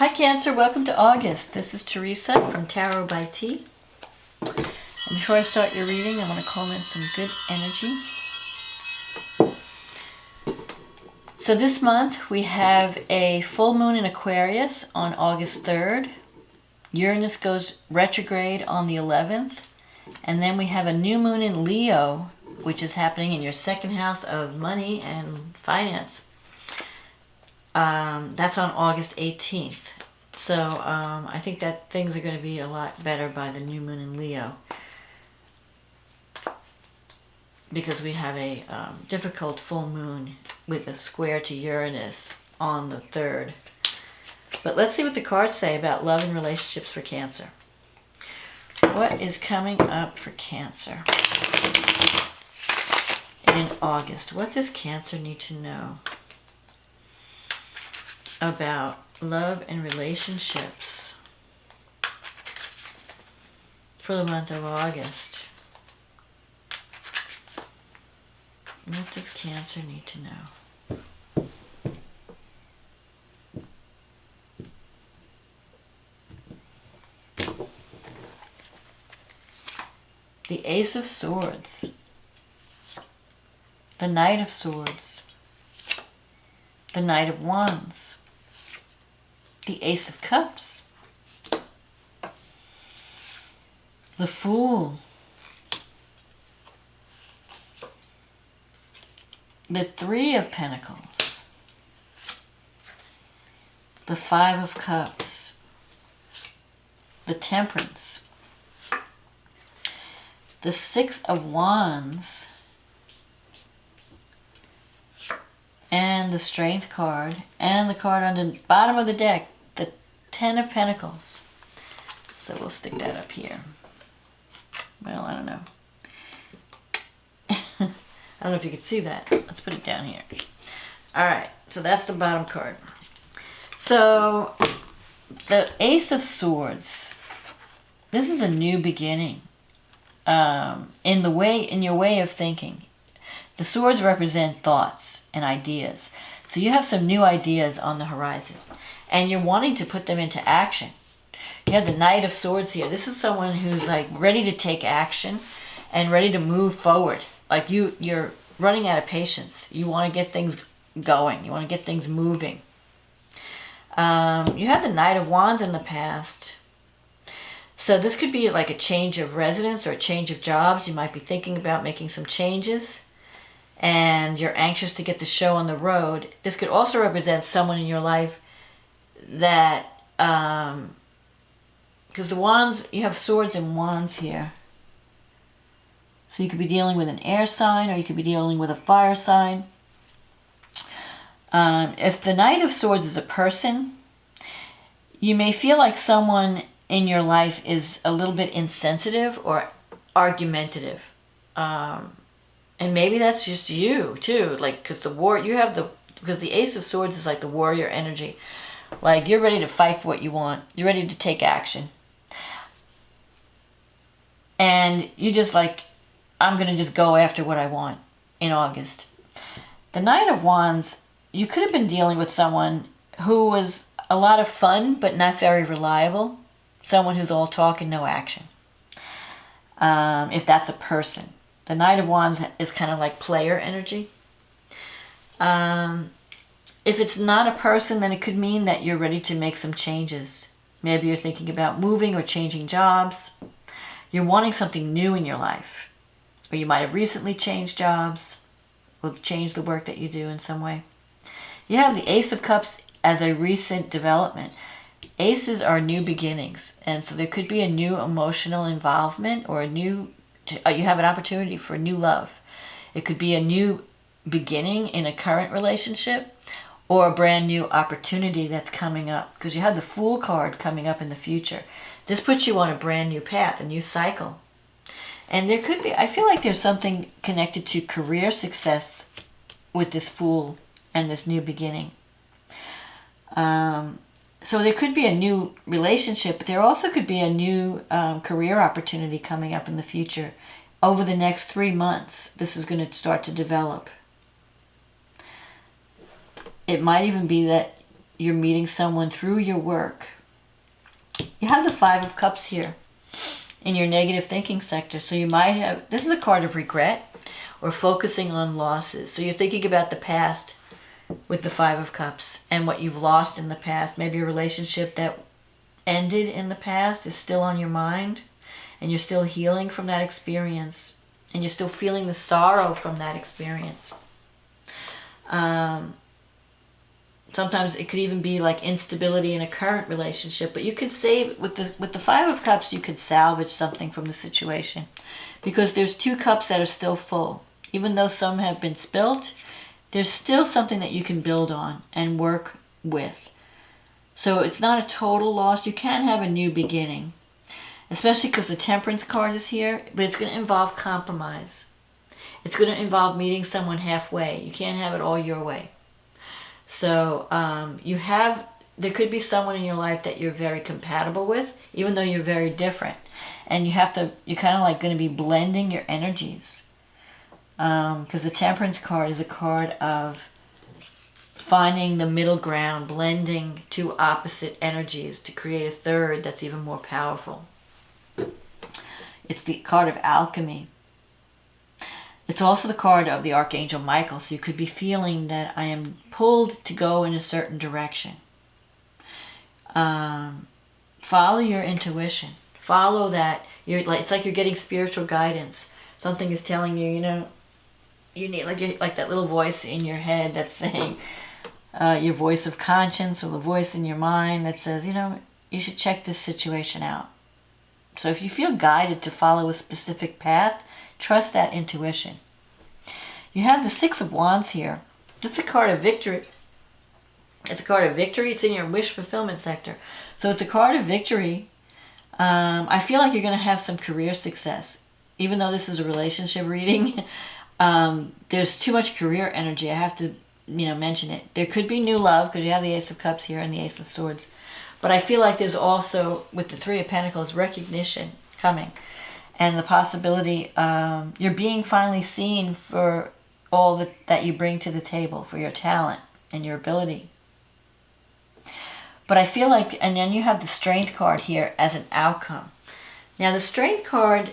Hi Cancer, welcome to August. This is Teresa from Tarot by T. And before I start your reading, I want to call in some good energy. So this month we have a full moon in Aquarius on August 3rd. Uranus goes retrograde on the 11th. And then we have a new moon in Leo, which is happening in your second house of money and finance. That's on August 18th. So I think that things are going to be a lot better by the new moon in Leo, because we have a difficult full moon with a square to Uranus on the 3rd. But let's see what the cards say about love and relationships for Cancer. What is coming up for Cancer in August? What does Cancer need to know about love and relationships for the month of August? What does Cancer need to know? The Ace of Swords, the Knight of Swords, the Knight of Wands, the Ace of Cups, the Fool, the Three of Pentacles, the Five of Cups, the Temperance, the Six of Wands, and the Strength card, and the card on the bottom of the deck, the Ten of Pentacles. So we'll stick that up here. Well, I don't know. I don't know if you can see that. Let's put it down here. Alright, so that's the bottom card. So, the Ace of Swords. This is a new beginning. In your way of thinking. The swords represent thoughts and ideas. So you have some new ideas on the horizon, and you're wanting to put them into action. You have the Knight of Swords here. This is someone who's like ready to take action and ready to move forward. Like you're running out of patience. You want to get things going. You want to get things moving. You have the Knight of Wands in the past. So this could be like a change of residence or a change of jobs. You might be thinking about making some changes, and you're anxious to get the show on the road. This could also represent someone in your life that, because the wands, you have swords and wands here. So you could be dealing with an air sign, or you could be dealing with a fire sign. If the Knight of Swords is a person, you may feel like someone in your life is a little bit insensitive or argumentative. And maybe that's just you too, like, because the Ace of Swords is like the warrior energy. Like, you're ready to fight for what you want. You're ready to take action. And you just like, I'm going to just go after what I want in August. The Knight of Wands, you could have been dealing with someone who was a lot of fun but not very reliable. Someone who's all talk and no action. If that's a person. The Knight of Wands is kind of like player energy. If it's not a person, then it could mean that you're ready to make some changes. Maybe you're thinking about moving or changing jobs. You're wanting something new in your life. Or you might have recently changed jobs, or changed the work that you do in some way. You have the Ace of Cups as a recent development. Aces are new beginnings, and so there could be a new emotional involvement, or you have an opportunity for a new love. It could be a new beginning in a current relationship, or a brand new opportunity that's coming up, because you have the Fool card coming up in the future. This puts you on a brand new path, a new cycle. And there could be, I feel like there's something connected to career success with this Fool and this new beginning. So there could be a new relationship, but there also could be a new career opportunity coming up in the future. Over the next 3 months, this is going to start to develop. It might even be that you're meeting someone through your work. You have the Five of Cups here in your negative thinking sector. So you might have, this is a card of regret or focusing on losses. So you're thinking about the past with the Five of Cups and what you've lost in the past. Maybe a relationship that ended in the past is still on your mind, and you're still healing from that experience, and you're still feeling the sorrow from that experience. Sometimes it could even be like instability in a current relationship, but you could save with the Five of Cups. You could salvage something from the situation, because there's two cups that are still full. Even though some have been spilt, there's still something that you can build on and work with. So it's not a total loss. You can have a new beginning, especially because the Temperance card is here, but it's going to involve compromise. It's going to involve meeting someone halfway. You can't have it all your way. So there could be someone in your life that you're very compatible with, even though you're very different. And you're kind of like going to be blending your energies. Because the Temperance card is a card of finding the middle ground, blending two opposite energies to create a third that's even more powerful. It's the card of alchemy. It's also the card of the Archangel Michael, so you could be feeling that I am pulled to go in a certain direction. Follow your intuition. Follow that. It's like you're getting spiritual guidance. Something is telling you, you need like that little voice in your head that's saying, your voice of conscience, or the voice in your mind that says, you should check this situation out. So if you feel guided to follow a specific path, trust that intuition. You have the Six of Wands here. This is a card of victory. It's a card of victory. It's in your wish fulfillment sector. So it's a card of victory. I feel like you're going to have some career success. Even though this is a relationship reading, there's too much career energy. I have to, mention it. There could be new love because you have the Ace of Cups here and the Ace of Swords. But I feel like there's also, with the Three of Pentacles, recognition coming. And the possibility, you're being finally seen for all that you bring to the table, for your talent and your ability. But I feel like, and then you have the Strength card here as an outcome. Now the Strength card,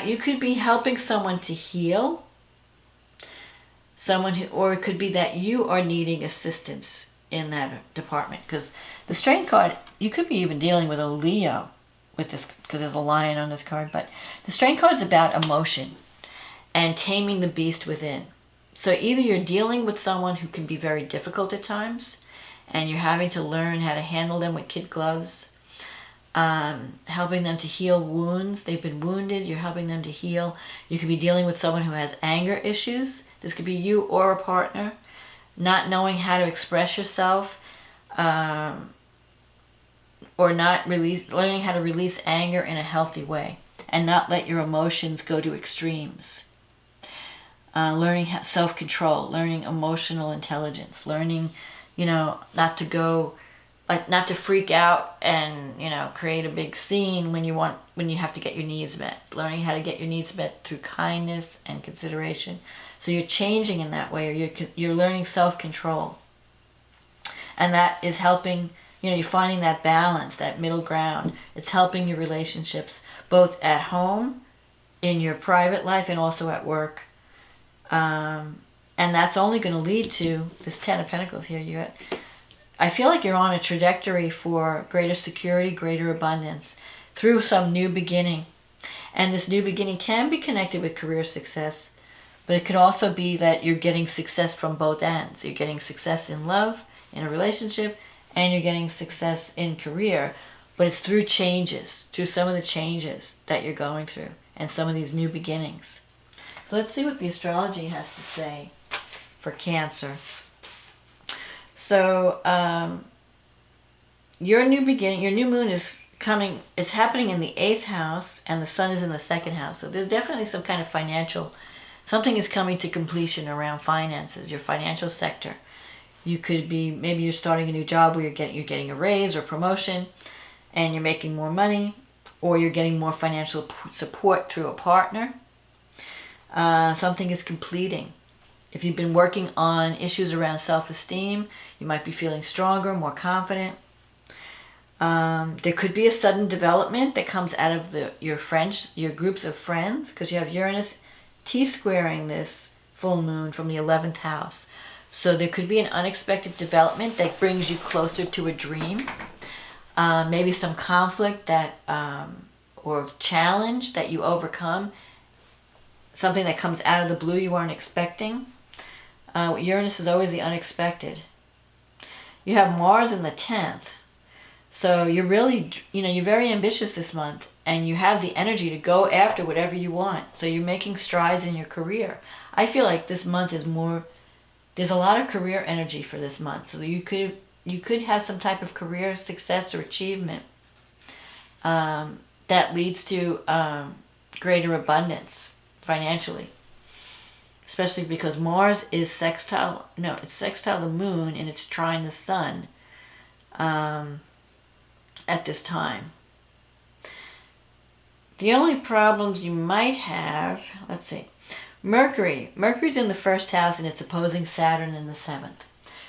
you could be helping someone to heal. Or it could be that you are needing assistance in that department. Because the Strength card, you could be even dealing with a Leo with this, because there's a lion on this card. But the Strength card is about emotion and taming the beast within. So either you're dealing with someone who can be very difficult at times, and you're having to learn how to handle them with kid gloves, helping them to heal wounds. They've been wounded, you're helping them to heal. You could be dealing with someone who has anger issues. This could be you or a partner, not knowing how to express yourself, or learning how to release anger in a healthy way and not let your emotions go to extremes. Learning self-control, learning emotional intelligence, learning, not to freak out and, create a big scene when you have to get your needs met. Learning how to get your needs met through kindness and consideration. So you're changing in that way, or you're learning self-control. And that is helping, you're finding that balance, that middle ground. It's helping your relationships, both at home, in your private life, and also at work. And that's only going to lead to this Ten of Pentacles here. I feel like you're on a trajectory for greater security, greater abundance through some new beginning. And this new beginning can be connected with career success, but it could also be that you're getting success from both ends. You're getting success in love, in a relationship, and you're getting success in career, but it's through some of the changes that you're going through and some of these new beginnings. So let's see what the astrology has to say for Cancer. So your new beginning, your new moon is coming. It's happening in the 8th house, and the sun is in the 2nd house. So there's definitely some kind of something is coming to completion around finances, your financial sector. You could be, maybe you're starting a new job where you're getting a raise or promotion, and you're making more money, or you're getting more financial support through a partner. Something is completing. If you've been working on issues around self-esteem, you might be feeling stronger, more confident. There could be a sudden development that comes out of your groups of friends, because you have Uranus T-squaring this full moon from the 11th house. So there could be an unexpected development that brings you closer to a dream. Maybe some conflict that or challenge that you overcome. Something that comes out of the blue you weren't expecting. Uranus is always the unexpected. You have Mars in the 10th. So you're really, you're very ambitious this month, and you have the energy to go after whatever you want. So you're making strides in your career. I feel like this month is more, there's a lot of career energy for this month. So you could have some type of career success or achievement that leads to greater abundance financially. Especially because Mars is sextile the moon, and it's trine the sun at this time. The only problems you might have, let's see, Mercury's in the first house and it's opposing Saturn in the 7th.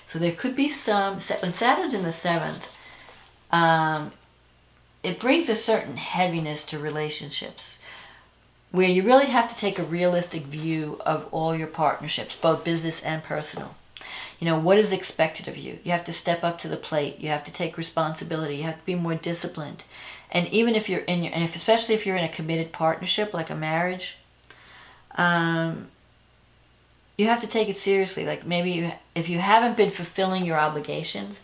So there could be when Saturn's in the 7th, it brings a certain heaviness to relationships, where you really have to take a realistic view of all your partnerships, both business and personal. What is expected of you? You have to step up to the plate. You have to take responsibility. You have to be more disciplined. And even if you're especially if you're in a committed partnership, like a marriage, you have to take it seriously. Like maybe if you haven't been fulfilling your obligations,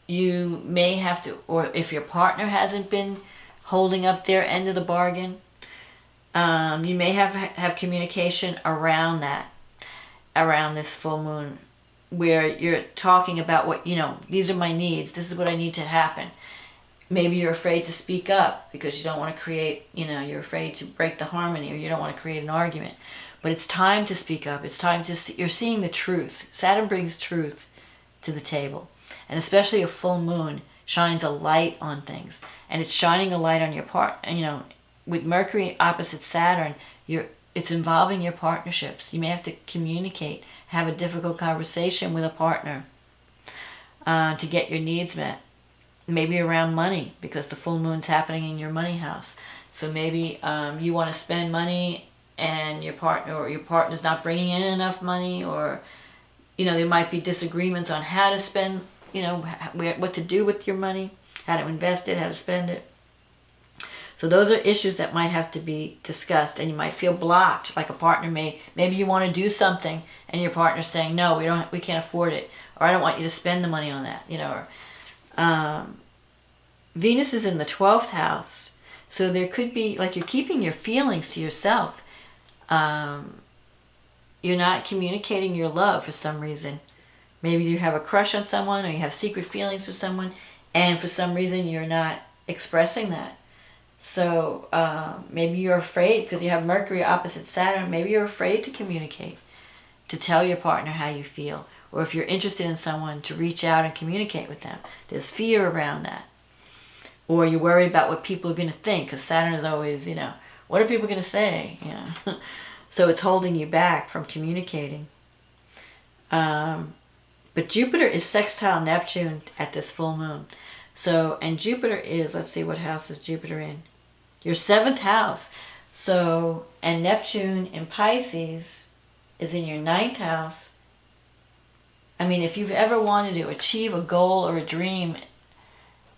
you may have to, or if your partner hasn't been holding up their end of the bargain, you may have communication around this full moon, where you're talking about what, these are my needs, this is what I need to happen. Maybe you're afraid to speak up because you don't want to create, you're afraid to break the harmony, or you don't want to create an argument. But it's time to speak up. It's time to you're seeing the truth. Saturn brings truth to the table. And especially a full moon shines a light on things. And it's shining a light on your with Mercury opposite Saturn, it's involving your partnerships. You may have to communicate, have a difficult conversation with a partner to get your needs met. Maybe around money, because the full moon's happening in your money house. So maybe you want to spend money and your partner's not bringing in enough money, or there might be disagreements on how to spend, what to do with your money, how to invest it, how to spend it. So those are issues that might have to be discussed, and you might feel blocked. Like a partner maybe you want to do something and your partner's saying, no, we can't afford it, or I don't want you to spend the money on that, or Venus is in the 12th house. So there could be, like, you're keeping your feelings to yourself. You're not communicating your love for some reason. Maybe you have a crush on someone, or you have secret feelings for someone, and for some reason you're not expressing that. So maybe you're afraid, because you have Mercury opposite Saturn, maybe you're afraid to communicate, to tell your partner how you feel. Or if you're interested in someone, to reach out and communicate with them. There's fear around that. Or you're worried about what people are going to think, because Saturn is always, what are people going to say? So it's holding you back from communicating. But Jupiter is sextile Neptune at this full moon. So, and Jupiter is, let's see, what house is Jupiter in? Your 7th house. So, and Neptune in Pisces is in your 9th house. I mean, if you've ever wanted to achieve a goal or a dream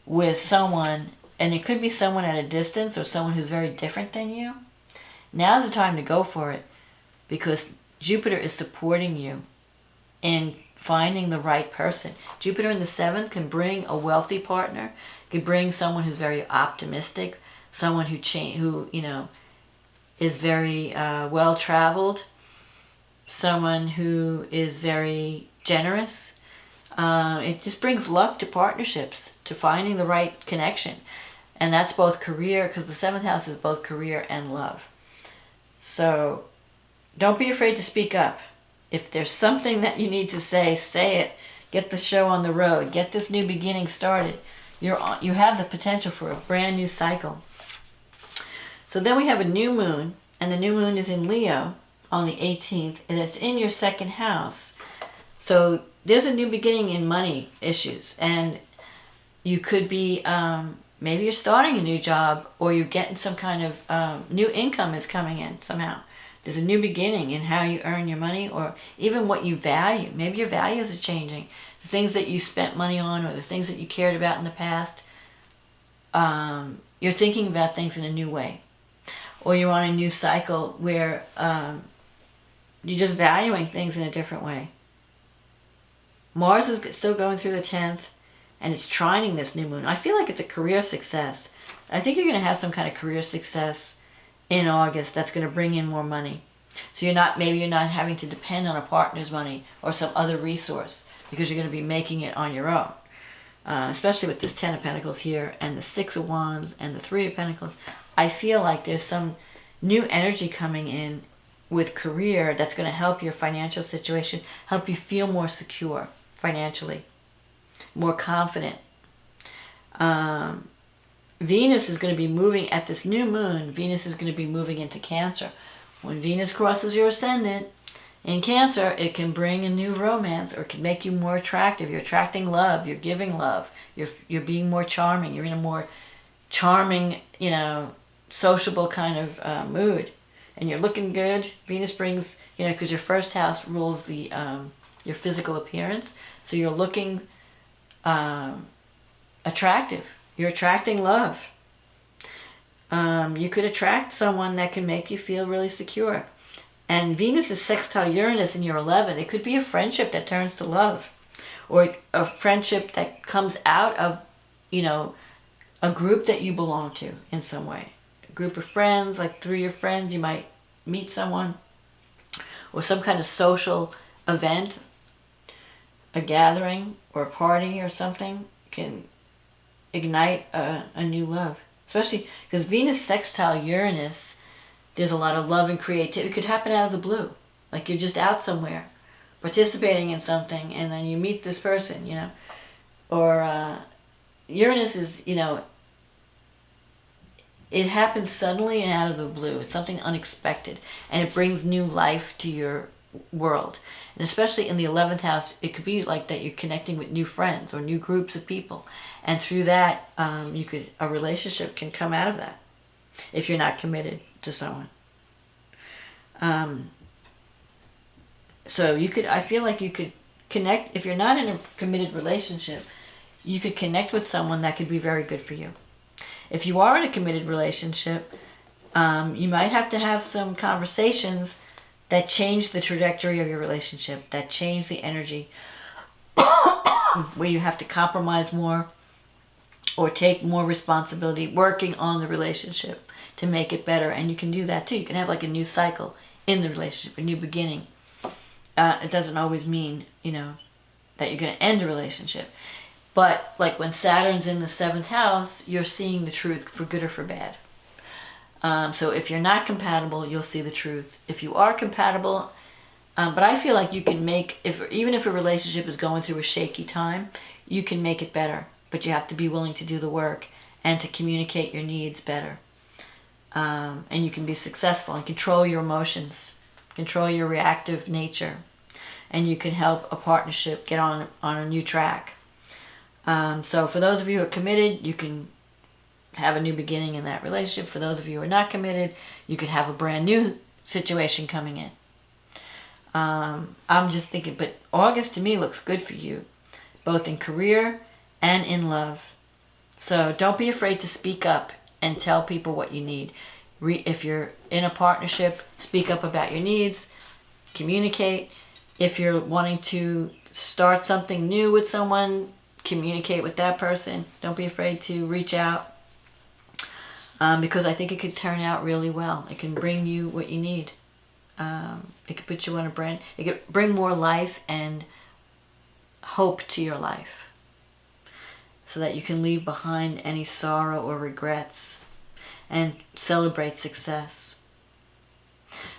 with someone, and it could be someone at a distance or someone who's very different than you, now's the time to go for it, because Jupiter is supporting you in finding the right person. Jupiter in the 7th can bring a wealthy partner, can bring someone who's very optimistic, someone who is very well-traveled, someone who is very generous. It just brings luck to partnerships, to finding the right connection. And that's both career, because the 7th house is both career and love. So don't be afraid to speak up. If there's something that you need to say it. Get the show on the road. Get this new beginning started. You have the potential for a brand new cycle. So then we have a new moon, and the new moon is in Leo, on the 18th, and it's in your second house. So there's a new beginning in money issues, and you could be, maybe you're starting a new job, or you're getting some kind of new income is coming in somehow. There's a new beginning in how you earn your money, or even what you value. Maybe your values are changing. The things that you spent money on, or the things that you cared about in the past, you're thinking about things in a new way. Or you're on a new cycle where you're just valuing things in a different way. Mars is still going through the 10th, and it's trining this new moon. I feel like it's a career success. I think you're going to have some kind of career success in August that's going to bring in more money. So maybe you're not having to depend on a partner's money or some other resource, because you're going to be making it on your own. Especially with this 10 of Pentacles here, and the 6 of Wands, and the 3 of Pentacles. I feel like there's some new energy coming in with career that's going to help your financial situation, help you feel more secure financially, more confident. Venus is going to be moving at this new moon. Venus is going to be moving into Cancer. When Venus crosses your ascendant in Cancer, it can bring a new romance, or it can make you more attractive. You're attracting love. You're giving love. You're being more charming. You're in a more charming, sociable kind of mood. And you're looking good. Venus brings, because your first house rules your physical appearance. So you're looking attractive. You're attracting love. You could attract someone that can make you feel really secure. And Venus is sextile Uranus in your 11th. It could be a friendship that turns to love, or a friendship that comes out of, a group that you belong to in some way. A group of friends, like through your friends, you might meet someone, or some kind of social event, a gathering or a party or something can ignite a new love. Especially because Venus sextile Uranus, there's a lot of love and creativity. It could happen out of the blue. Like you're just out somewhere, participating in something, and then you meet this person, Or Uranus is, it happens suddenly and out of the blue. It's something unexpected, and it brings new life to your world. And especially in the 11th house, it could be like that you're connecting with new friends or new groups of people. And through that, a relationship can come out of that if you're not committed to someone. So I feel like you could connect, if you're not in a committed relationship, you could connect with someone that could be very good for you. If you are in a committed relationship, you might have to have some conversations that change the trajectory of your relationship, that change the energy, where you have to compromise more or take more responsibility working on the relationship to make it better. And you can do that too. You can have like a new cycle in the relationship, a new beginning. It doesn't always mean, that you're going to end a relationship. But like when Saturn's in the 7th house, you're seeing the truth for good or for bad. So if you're not compatible, you'll see the truth. If you are compatible, but I feel like you can even if a relationship is going through a shaky time, you can make it better. But you have to be willing to do the work and to communicate your needs better. And you can be successful and control your emotions, control your reactive nature, and you can help a partnership get on a new track. So for those of you who are committed, you can have a new beginning in that relationship. For those of you who are not committed, you could have a brand new situation coming in. I'm just thinking, but August to me looks good for you, both in career and in love. So don't be afraid to speak up and tell people what you need. If you're in a partnership, speak up about your needs, communicate. If you're wanting to start something new with someone, communicate with that person. Don't be afraid to reach out, because I think it could turn out really well. It can bring you what you need. It could put you on it could bring more life and hope to your life, so that you can leave behind any sorrow or regrets and celebrate success.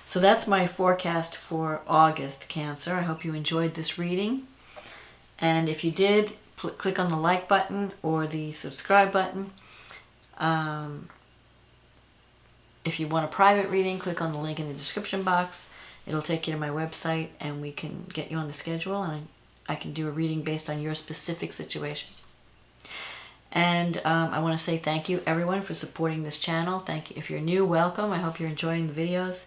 So that's my forecast for August, Cancer. I hope you enjoyed this reading. And if you did, click on the like button or the subscribe button. If you want a private reading, click on the link in the description box. It'll take you to my website, and we can get you on the schedule, and I can do a reading based on your specific situation. And I want to say thank you, everyone, for supporting this channel. Thank you. If you're new, welcome. I hope you're enjoying the videos.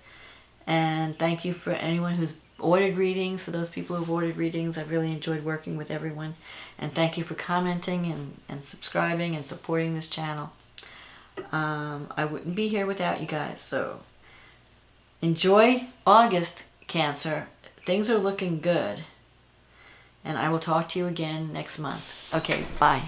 And thank you for anyone who's ordered readings, for those people who've ordered readings. I've really enjoyed working with everyone. And thank you for commenting and subscribing and supporting this channel. I wouldn't be here without you guys. So enjoy August, Cancer. Things are looking good. And I will talk to you again next month. Okay, bye.